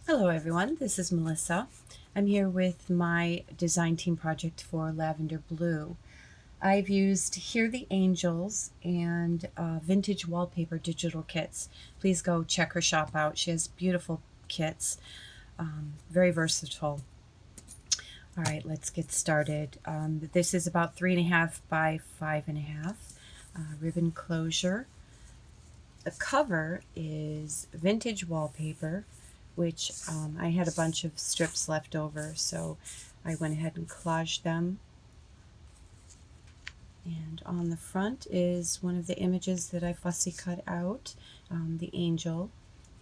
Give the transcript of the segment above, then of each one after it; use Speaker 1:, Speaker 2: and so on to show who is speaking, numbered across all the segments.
Speaker 1: Hello everyone, this is Melissa. I'm here with my design team project for Lavender Blue. I've used Hear the Angels and Vintage Wallpaper digital kits. Please go check her shop out. She has beautiful kits, very versatile. All right, let's get started. This is about 3.5 by 5.5 ribbon closure. The cover is vintage wallpaper, which I had a bunch of strips left over, so I went ahead and collaged them. And on the front is one of the images that I fussy cut out, the angel,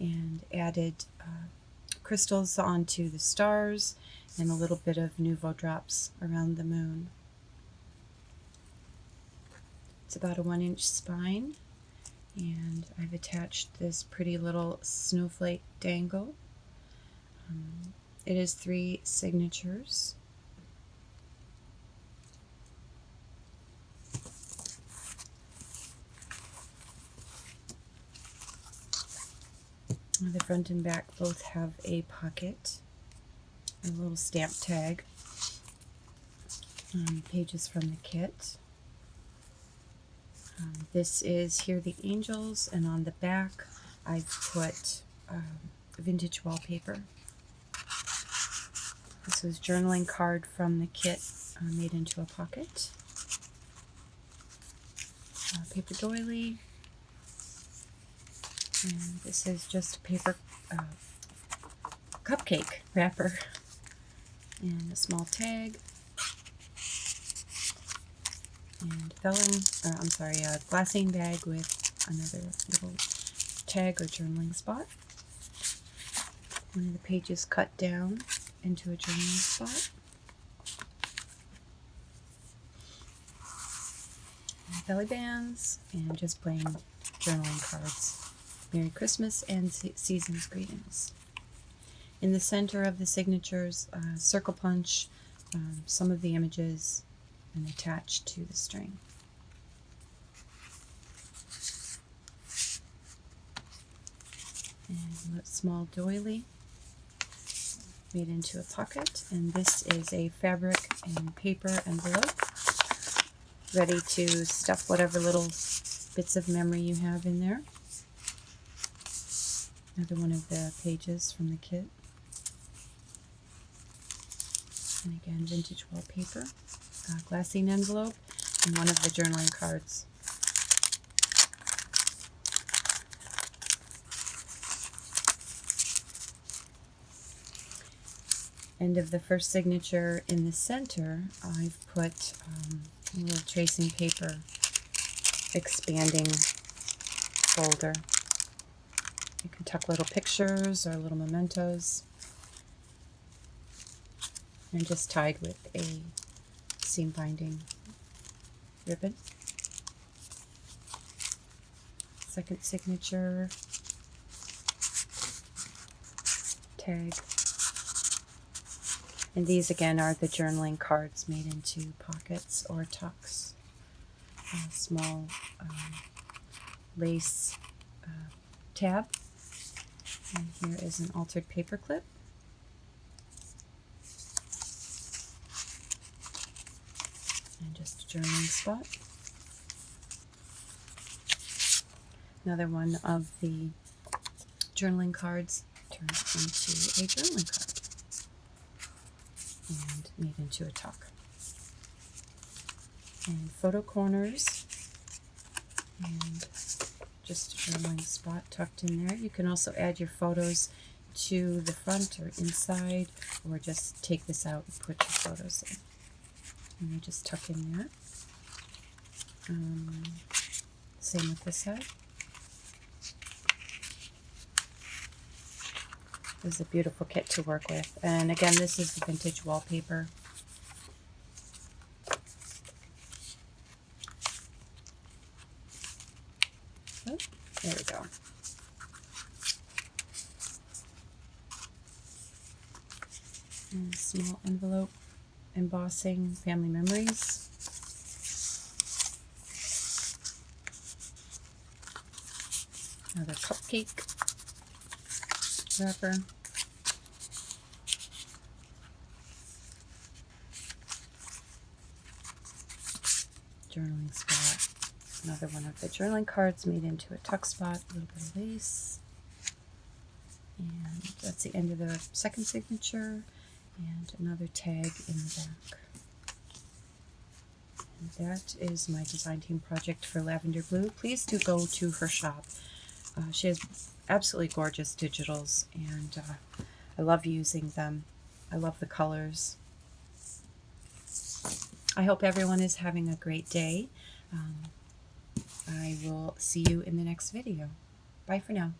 Speaker 1: and added crystals onto the stars and a little bit of Nouveau drops around the moon. It's about a 1-inch spine, and I've attached this pretty little snowflake dangle. It is 3 signatures. The front and back both have a pocket, a little stamp tag, pages from the kit. This is Hear the Angels, and on the back I've put vintage wallpaper. This was journaling card from the kit made into a pocket. Paper doily. And this is just a paper cupcake wrapper. And a small tag. And a glassine bag with another little tag or journaling spot. One of the pages cut down into a journaling spot. And belly bands and just plain journaling cards. Merry Christmas and Season's Greetings. In the center of the signatures, circle punch some of the images and attached to the string. And a small doily made into a pocket, and this is a fabric and paper envelope ready to stuff whatever little bits of memory you have in there. Another one of the pages from the kit. And again, vintage wallpaper, glassine envelope, and one of the journaling cards. End of the first signature in the center, I've put a little tracing paper expanding folder. You can tuck little pictures or little mementos, and just tied with a seam binding ribbon. Second signature, tag. And these again are the journaling cards made into pockets or tucks. A small lace tab. And here is an altered paper clip. And just a journaling spot. Another one of the journaling cards turned into a journaling card and made into a tuck. And photo corners, and just a journaling spot tucked in there. You can also add your photos to the front or inside, or just take this out and put your photos in. And they just tuck in there. Same with this side. This is a beautiful kit to work with. And again, this is the vintage wallpaper. Oh, there we go. And a small envelope, embossing family memories. Another cupcake wrapper. journaling spot. Another one of the journaling cards made into a tuck spot, a little bit of lace. And that's the end of the second signature, and another tag in the back. And that is my design team project for Lavender Blue. Please do go to her shop. She has absolutely gorgeous digitals, and I love using them. I love the colors. I hope everyone is having a great day. I will see you in the next video. Bye for now.